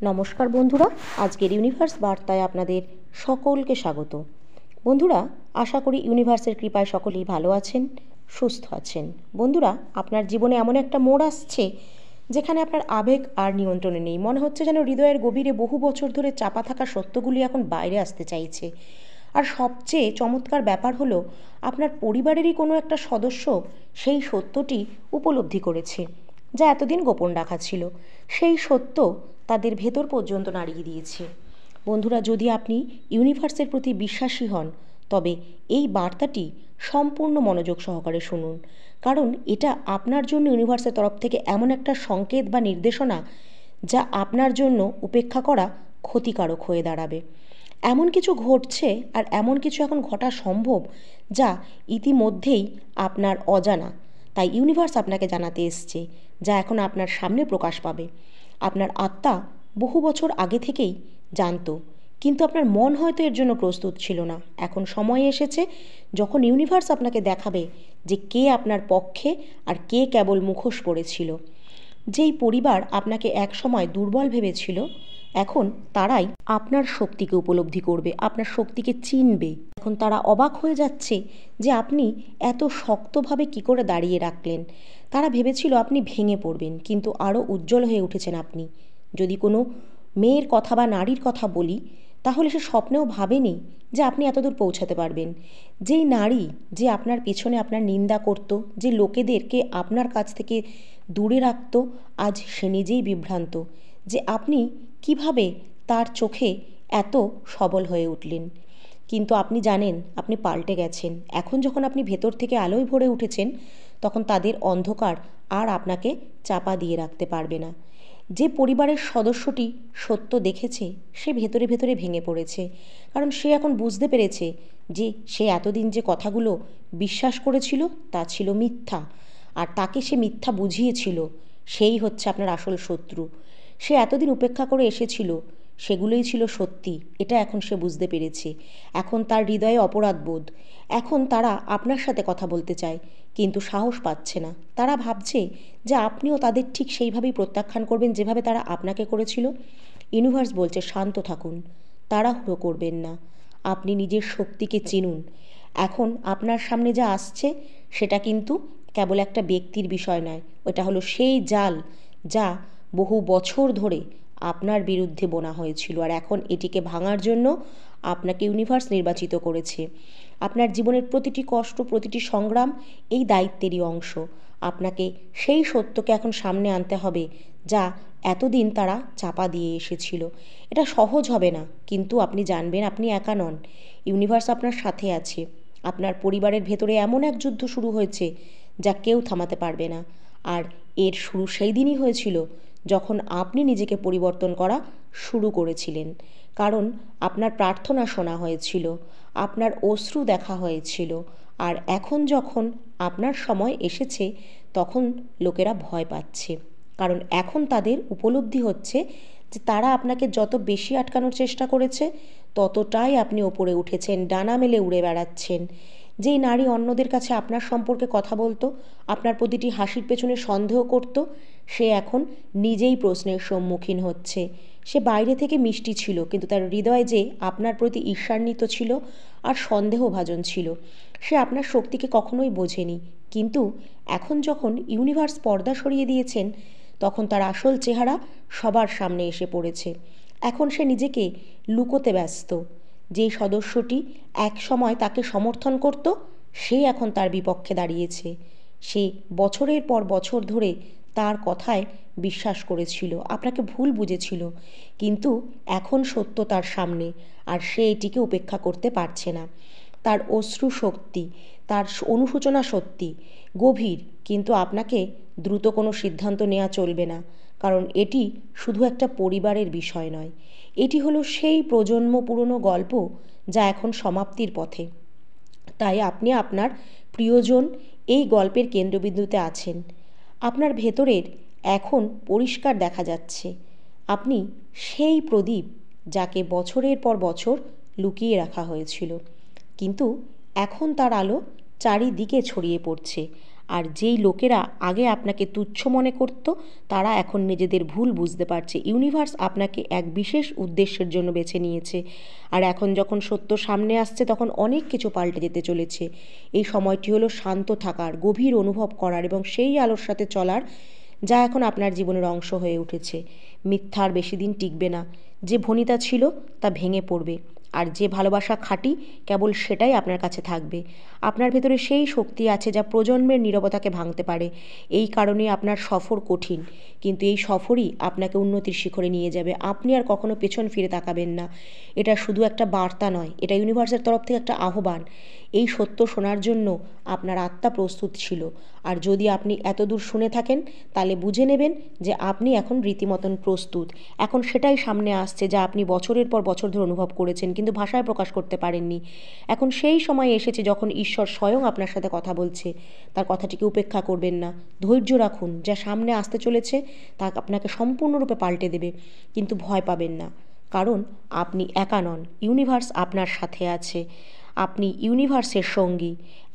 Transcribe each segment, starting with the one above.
নমস্কার বন্ধুরা, আজকের ইউনিভার্স বার্তায় আপনাদের সকলকে স্বাগত। বন্ধুরা, আশা করি ইউনিভার্সের কৃপায় সকলেই ভালো আছেন, সুস্থ আছেন। বন্ধুরা, আপনার জীবনে এমন একটা মোড় আসছে যেখানে আপনার আবেগ আর নিয়ন্ত্রণে নেই। মনে হচ্ছে যেন হৃদয়ের গভীরে বহু বছর ধরে চাপা থাকা সত্যগুলি এখন বাইরে আসতে চাইছে। আর সবচেয়ে চমৎকার ব্যাপার হলো, আপনার পরিবারেরই কোনো একটা সদস্য সেই সত্যটি উপলব্ধি করেছে, যা এতদিন গোপন রাখা ছিল। সেই সত্য তাদের ভেতর পর্যন্ত নাড়িয়ে দিয়েছে। বন্ধুরা, যদি আপনি ইউনিভার্সের প্রতি বিশ্বাসী হন, তবে এই বার্তাটি সম্পূর্ণ মনোযোগ সহকারে শুনুন, কারণ এটা আপনার জন্য ইউনিভার্সের তরফ থেকে এমন একটা সংকেত বা নির্দেশনা, যা আপনার জন্য উপেক্ষা করা ক্ষতিকারক হয়ে দাঁড়াবে। এমন কিছু ঘটছে আর এমন কিছু এখন ঘটা সম্ভব, যা ইতিমধ্যেই আপনার অজানা। তাই ইউনিভার্স আপনাকে জানাতে এসছে, যা এখন আপনার সামনে প্রকাশ পাবে। আপনার আত্মা বহু বছর আগে থেকেই জানতো, কিন্তু আপনার মন হয়তো এর জন্য প্রস্তুত ছিল না। এখন সময় এসেছে যখন ইউনিভার্স আপনাকে দেখাবে যে কে আপনার পক্ষে আর কে কেবল মুখোশ পড়েছিল। যেই পরিবার আপনাকে একসময় দুর্বল ভেবেছিল, এখন তারাই আপনার শক্তিকে উপলব্ধি করবে, আপনার শক্তিকে চিনবে। এখন তারা অবাক হয়ে যাচ্ছে যে আপনি এত শক্তভাবে কী করে দাঁড়িয়ে রাখলেন। তারা ভেবেছিল আপনি ভেঙে পড়বেন, কিন্তু আরও উজ্জ্বল হয়ে উঠেছেন আপনি। যদি কোনো মেয়ের কথা বা নারীর কথা বলি, তাহলে সে স্বপ্নেও ভাবেনি যে আপনি এতদূর পৌঁছাতে পারবেন। যেই নারী যে আপনার পিছনে আপনার নিন্দা করত, যে লোকেদেরকে আপনার কাছ থেকে দূরে রাখত, আজ সে নিজেই বিভ্রান্ত যে আপনি কিভাবে তার চোখে এত সবল হয়ে উঠলেন। কিন্তু আপনি জানেন আপনি পাল্টে গেছেন। এখন যখন আপনি ভেতর থেকে আলোয় ভরে উঠেছেন, তখন তাদের অন্ধকার আর আপনাকে চাপা দিয়ে রাখতে পারবে না। যে পরিবারের সদস্যটি সত্য দেখেছে, সে ভেতরে ভেতরে ভেঙে পড়েছে, কারণ সে এখন বুঝতে পেরেছে যে সে এতদিন যে কথাগুলো বিশ্বাস করেছিল তা ছিল মিথ্যা, আর তাকে সে মিথ্যা বুঝিয়েছিল সেই হচ্ছে আপনার আসল শত্রু। সে এতদিন উপেক্ষা করে এসেছিল, সেগুলোই ছিল সত্যি, এটা এখন সে বুঝতে পেরেছে। এখন তার হৃদয়ে অপরাধবোধ। এখন তারা আপনার সাথে কথা বলতে চায়, কিন্তু সাহস পাচ্ছে না। তারা ভাবছে যে আপনিও তাদের ঠিক সেইভাবেই প্রত্যাখ্যান করবেন যেভাবে তারা আপনাকে করেছিল। ইউনিভার্স বলছে শান্ত থাকুন, তাড়াহুড়ো করবেন না, আপনি নিজের শক্তিকে চিনুন। এখন আপনার সামনে যা আসছে সেটা কিন্তু কেবল একটা ব্যক্তির বিষয় নয়, ওটা হলো সেই জাল যা বহু বছর ধরে আপনার বিরুদ্ধে বোনা হয়েছিল, আর এখন এটিকে ভাঙার জন্য আপনাকে ইউনিভার্স নির্বাচিত করেছে। আপনার জীবনের প্রতিটি কষ্ট, প্রতিটি সংগ্রাম এই দায়িত্বেরই অংশ। আপনাকে সেই সত্যকে এখন সামনে আনতে হবে যা এতদিন তারা চাপা দিয়ে এসেছিল। এটা সহজ হবে না, কিন্তু আপনি জানবেন আপনি একা নন। ইউনিভার্স আপনার সাথে আছে। আপনার পরিবারের ভেতরে এমন এক যুদ্ধ শুরু হয়েছে যা কেউ থামাতে পারবে না। আর এর শুরু সেই দিনই হয়েছিল যখন আপনি নিজেকে পরিবর্তন করা শুরু করেছিলেন। কারণ আপনার প্রার্থনা শোনা হয়েছিল, আপনার অশ্রু দেখা হয়েছিল, আর এখন যখন আপনার সময় এসেছে, তখন লোকেরা ভয় পাচ্ছে। কারণ এখন তাদের উপলব্ধি হচ্ছে যে তারা আপনাকে যত বেশি আটকানোর চেষ্টা করেছে, ততটাই আপনি ওপরে উঠেছেন, ডানা মেলে উড়ে বেড়াচ্ছেন। যেই নারী অন্যদের কাছে আপনার সম্পর্কে কথা বলতো, আপনার প্রতিটি হাসির পেছনে সন্দেহ করত, সে এখন নিজেই প্রশ্নের সম্মুখীন হচ্ছে। সে বাইরে থেকে মিষ্টি ছিল, কিন্তু তার হৃদয় যে আপনার প্রতি ঈর্ষান্বিত ছিল আর সন্দেহভাজন ছিল। সে আপনার শক্তিকে কখনোই বোঝেনি, কিন্তু এখন যখন ইউনিভার্স পর্দা সরিয়ে দিয়েছেন, তখন তার আসল চেহারা সবার সামনে এসে পড়েছে। এখন সে নিজেকে লুকোতে ব্যস্ত। যেই সদস্যটি এক সময় তাকে সমর্থন করত, সে এখন তার বিপক্ষে দাঁড়িয়েছে। সে বছরের পর বছর ধরে তার কথায় বিশ্বাস করেছিল, আপনাকে ভুল বুঝেছিল, কিন্তু এখন সত্য তার সামনে, আর সে এটিকে উপেক্ষা করতে পারছে না। তার অশ্রু শক্তি, তার অনুশোচনা সত্যি গভীর, কিন্তু আপনাকে দ্রুত কোনো সিদ্ধান্ত নেওয়া চলবে না, কারণ এটি শুধু একটা পরিবারের বিষয় নয়। এটি হলো সেই প্রজন্ম পুরনো গল্প যা এখন সমাপ্তির পথে। তাই আপনি আপনার প্রিয়জন এই গল্পের কেন্দ্রবিন্দুতে আছেন। আপনার ভেতরের এখন পরিষ্কার দেখা যাচ্ছে আপনি সেই প্রদীপ যাকে বছরের পর বছর লুকিয়ে রাখা হয়েছিল, কিন্তু এখন তার আলো চারিদিকে ছড়িয়ে পড়ছে। আর যেই লোকেরা আগে আপনাকে তুচ্ছ মনে করত তারা এখন নিজেদের ভুল বুঝতে পারছে। ইউনিভার্স আপনাকে এক বিশেষ উদ্দেশ্যের জন্য বেছে নিয়েছে। আর এখন যখন সত্য সামনে আসছে তখন অনেক কিছু পাল্টে যেতে চলেছে। এই সময়টি হলো শান্ত থাকার, গভীর অনুভব করার এবং সেই আলোর সাথে চলার যা এখন আপনার জীবনের অংশ হয়ে উঠেছে। মিথ্যা আর বেশি দিন টিকবে না। যে ভনিতা ছিল তা ভেঙে পড়বে, আর যে ভালোবাসা খাঁটি কেবল সেটাই আপনার কাছে থাকবে। আপনার ভেতরে সেই শক্তি আছে যা প্রজন্মের নীরবতাকে ভাঙতে পারে। এই কারণে আপনার সফর কঠিন, কিন্তু এই সফরই আপনাকে উন্নতির শিখরে নিয়ে যাবে। আপনি আর কখনো পেছন ফিরে তাকাবেন না। এটা শুধু একটা বার্তা নয়, এটা ইউনিভার্সের তরফ থেকে একটা আহ্বান। এই সত্য শোনার জন্য আপনার আত্মা প্রস্তুত ছিল। আর যদি আপনি এতদূর শুনে থাকেন তাহলে বুঝে নেবেন যে আপনি এখন রীতিমতন প্রস্তুত। এখন সেটাই সামনে আসছে যা আপনি বছরের পর বছর ধরে অনুভব করেছেন কিন্তু ভাষায় প্রকাশ করতে পারেননি। এখন সেই সময় এসেছে যখন ঈশ্বর স্বয়ং আপনার সাথে কথা বলছে। তার কথাটিকে উপেক্ষা করবেন না, ধৈর্য রাখুন। যা সামনে আসতে চলেছে তা আপনাকে সম্পূর্ণরূপে পাল্টে দেবে, কিন্তু ভয় পাবেন না, কারণ আপনি একা নন। ইউনিভার্স আপনার সাথে আছে। আপনি ইউনিভার্সের সঙ্গী।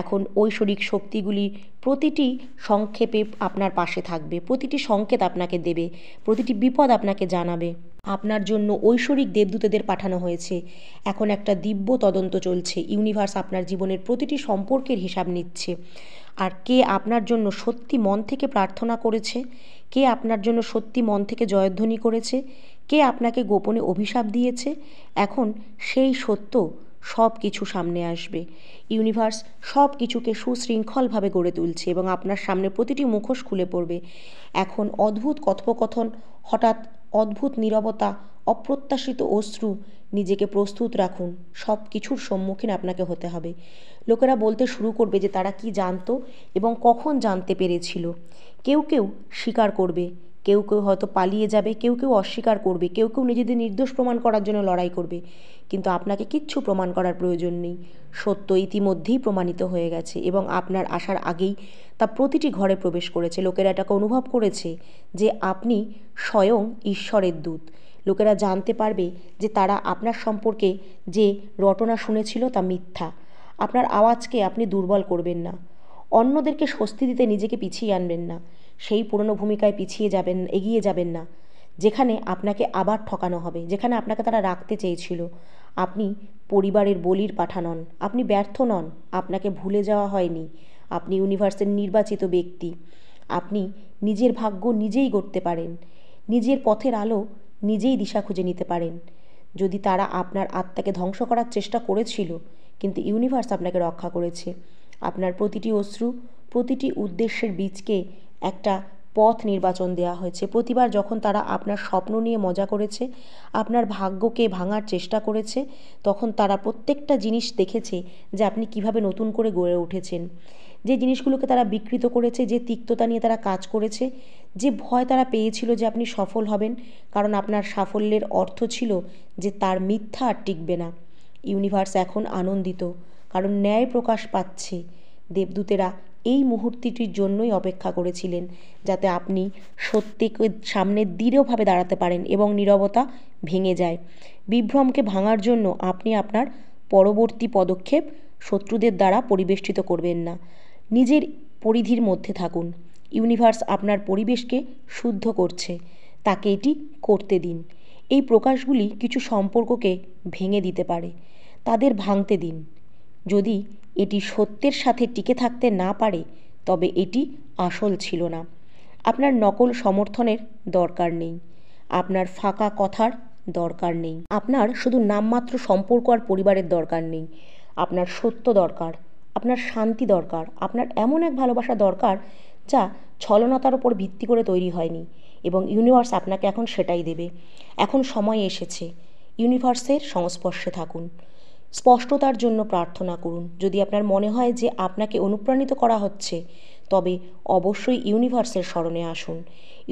এখন ঐশ্বরিক শক্তিগুলি প্রতিটি সংক্ষেপে আপনার পাশে থাকবে, প্রতিটি সংকেত আপনাকে দেবে, প্রতিটি বিপদ আপনাকে জানাবে। আপনার জন্য ঐশ্বরিক দেবদূতদের পাঠানো হয়েছে। এখন একটা দিব্য তদন্ত চলছে। ইউনিভার্স আপনার জীবনের প্রতিটি সম্পর্কের হিসাব নিচ্ছে। আর কে আপনার জন্য সত্যি মন থেকে প্রার্থনা করেছে, কে আপনার জন্য সত্যি মন থেকে জয়ধ্বনি করেছে, কে আপনাকে গোপনে অভিশাপ দিয়েছে, এখন সেই সত্য সব কিছু সামনে আসবে। ইউনিভার্স সব কিছুকে সুশৃঙ্খলভাবে গড়ে তুলছে এবং আপনার সামনে প্রতিটি মুখোশ খুলে পড়বে। এখন অদ্ভুত কথোপকথন, হঠাৎ অদ্ভুত নীরবতা, অপ্রত্যাশিত অশ্রু, নিজেকে প্রস্তুত রাখুন। সব কিছুর সম্মুখীন আপনাকে হতে হবে। লোকেরা বলতে শুরু করবে যে তারা কি জানতো এবং কখন জানতে পেরেছিল। কেউ কেউ স্বীকার করবে, কেউ কেউ হয়তো পালিয়ে যাবে, কেউ কেউ অস্বীকার করবে, কেউ কেউ নিজেদের নির্দোষ প্রমাণ করার জন্য লড়াই করবে। কিন্তু আপনাকে কিচ্ছু প্রমাণ করার প্রয়োজন নেই। সত্য ইতিমধ্যেই প্রমাণিত হয়ে গেছে এবং আপনার আসার আগেই তা প্রতিটি ঘরে প্রবেশ করেছে। লোকেরা এটাকে অনুভব করেছে যে আপনি স্বয়ং ঈশ্বরের দূত। লোকেরা জানতে পারবে যে তারা আপনার সম্পর্কে যে রটনা শুনেছিল তা মিথ্যা। আপনার আওয়াজকে আপনি দুর্বল করবেন না। অন্যদেরকে স্বস্তি দিতে নিজেকে পিছিয়ে আনবেন না। সেই পুরনো ভূমিকায় এগিয়ে যাবেন না, যেখানে আপনাকে আবার ঠকানো হবে, যেখানে আপনাকে তারা রাখতে চেয়েছিল। আপনি পরিবারের বলির পাঠা নন, আপনি ব্যর্থ নন, আপনাকে ভুলে যাওয়া হয়নি। আপনি ইউনিভার্সের নির্বাচিত ব্যক্তি। আপনি নিজের ভাগ্য নিজেই গড়তে পারেন, নিজের পথের আলো নিজেই দিশা খুঁজে নিতে পারেন। যদি তারা আপনার আত্মাকে ধ্বংস করার চেষ্টা করেছিল, কিন্তু ইউনিভার্স আপনাকে রক্ষা করেছে। আপনার প্রতিটি অশ্রু, প্রতিটি উদ্দেশ্যের বীজকে একটা পথ নির্বাচন দেওয়া হয়েছে। প্রতিবার যখন তারা আপনার স্বপ্ন নিয়ে মজা করেছে, আপনার ভাগ্যকে ভাঙার চেষ্টা করেছে, তখন তারা প্রত্যেকটা জিনিস দেখেছে যে আপনি কিভাবে নতুন করে গড়ে উঠেছেন। যে জিনিসগুলোকে তারা বিকৃত করেছে, যে তিক্ততা নিয়ে তারা কাজ করেছে, যে ভয় তারা পেয়েছিল যে আপনি সফল হবেন, কারণ আপনার সাফল্যের অর্থ ছিল যে তার মিথ্যা আর টিকবে না। ইউনিভার্স এখন আনন্দিত, কারণ ন্যায় প্রকাশ পাচ্ছে। দেবদূতেরা এই মুহূর্তটির জন্যই অপেক্ষা করেছিলেন, যাতে আপনি সত্যকে সামনে দৃঢ়ভাবে দাঁড়াতে পারেন এবং নীরবতা ভেঙে যায়। বিভ্রমকে ভাঙার জন্য আপনি আপনার পরবর্তী পদক্ষেপ শত্রুদের দ্বারা পরিবেষ্টিত করবেন না। নিজের পরিধির মধ্যে থাকুন। ইউনিভার্স আপনার পরিবেশকে শুদ্ধ করছে, তাকে এটি করতে দিন। এই প্রকাশগুলি কিছু সম্পর্ককে ভেঙে দিতে পারে, তাদের ভাঙতে দিন। যদি এটি সত্যের সাথে টিকে থাকতে না পারে, তবে এটি আসল ছিল না। আপনার নকল সমর্থনের দরকার নেই, আপনার ফাঁকা কথার দরকার নেই, আপনার শুধু নামমাত্র সম্পর্ক আর পরিবারের দরকার নেই। আপনার সত্য দরকার, আপনার শান্তি দরকার, আপনার এমন এক ভালোবাসা দরকার যা ছলনাতার ওপর ভিত্তি করে তৈরি হয়নি, এবং ইউনিভার্স আপনাকে এখন সেটাই দেবে। এখন সময় এসেছে। ইউনিভার্সের সংস্পর্শে থাকুন, স্পষ্টতার জন্য প্রার্থনা করুন। যদি আপনার মনে হয় যে আপনাকে অনুপ্রাণিত করা হচ্ছে, তবে অবশ্যই ইউনিভার্সের স্মরণে আসুন।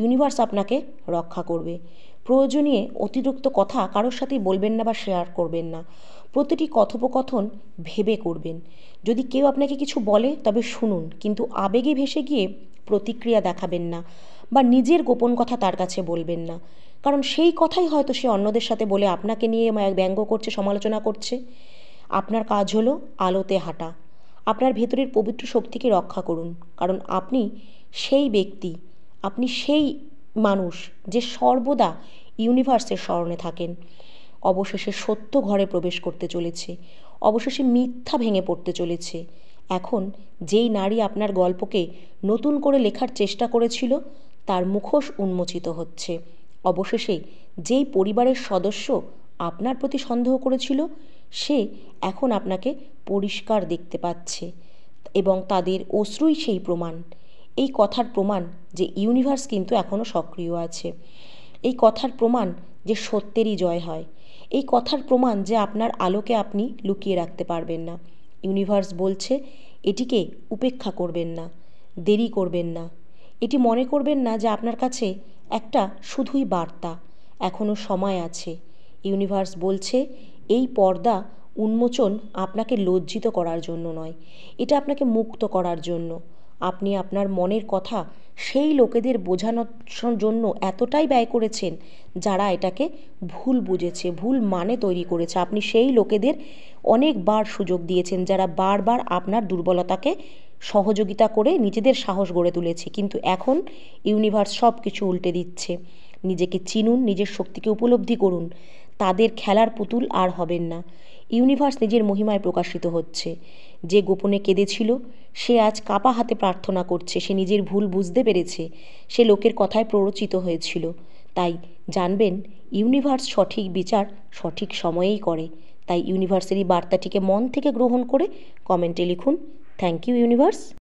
ইউনিভার্স আপনাকে রক্ষা করবে। প্রয়োজনীয় অতিরিক্ত কথা কারোর সাথেই বলবেন না বা শেয়ার করবেন না। প্রতিটি কথোপকথন ভেবে করবেন। যদি কেউ আপনাকে কিছু বলে তবে শুনুন, কিন্তু আবেগে ভেসে গিয়ে প্রতিক্রিয়া দেখাবেন না বা নিজের গোপন কথা তার কাছে বলবেন না, কারণ সেই কথাই হয়তো সে অন্যদের সাথে বলে আপনাকে নিয়ে ব্যঙ্গ করছে, সমালোচনা করছে। আপনার কাজ হলো আলোতে হাঁটা। আপনার ভেতরের পবিত্র শক্তিকে রক্ষা করুন, কারণ আপনি সেই ব্যক্তি, আপনি সেই মানুষ যে সর্বদা ইউনিভার্সের স্মরণে থাকেন। অবশেষে সত্য ঘরে প্রবেশ করতে চলেছে, অবশেষে মিথ্যা ভেঙে পড়তে চলেছে। এখন যেই নারী আপনার গল্পকে নতুন করে লেখার চেষ্টা করেছিল তার মুখোশ উন্মোচিত হচ্ছে। অবশেষে যেই পরিবারের সদস্য আপনার প্রতি সন্দেহ করেছিল সে এখন আপনাকে পরিষ্কার দেখতে পাচ্ছে এবং তাদের অশ্রুই সেই প্রমাণ। এই কথার প্রমাণ যে ইউনিভার্স কিন্তু এখনও সক্রিয় আছে। এই কথার প্রমাণ যে সত্যেরই জয় হয়। এই কথার প্রমাণ যে আপনার আলোকে আপনি লুকিয়ে রাখতে পারবেন না। ইউনিভার্স বলছে এটিকে উপেক্ষা করবেন না, দেরি করবেন না। এটি মনে করবেন না যে আপনার কাছে একটা শুধুই বার্তা। এখনও সময় আছে। ইউনিভার্স বলছে এই পর্দা উন্মোচন আপনাকে লজ্জিত করার জন্য নয়, এটা আপনাকে মুক্ত করার জন্য। আপনি আপনার মনের কথা সেই লোকেদের বোঝানোর জন্য এতটাই ব্যয় করেছেন যারা এটাকে ভুল বুঝেছে, ভুল মানে তৈরি করেছে। আপনি সেই লোকেদের অনেকবার সুযোগ দিয়েছেন যারা বারবার আপনার দুর্বলতাকে সহযোগিতা করে নিজেদের সাহস গড়ে তুলেছে। কিন্তু এখন ইউনিভার্স সব কিছু উল্টে দিচ্ছে। নিজেকে চিনুন, নিজের শক্তিকে উপলব্ধি করুন। তাদের খেলার পুতুল আর হবেন না। ইউনিভার্স নিজের মহিমায় প্রকাশিত হচ্ছে। যে গোপনে কেঁদেছিল সে আজ কাপা হাতে প্রার্থনা করছে। সে নিজের ভুল বুঝতে পেরেছে। সে লোকের কথায় প্ররোচিত হয়েছিল। তাই জানবেন ইউনিভার্স সঠিক বিচার সঠিক সময়েই করে। তাই ইউনিভার্সের এই বার্তাটিকে মন থেকে গ্রহণ করে কমেন্টে লিখুন, থ্যাংক ইউ ইউনিভার্স।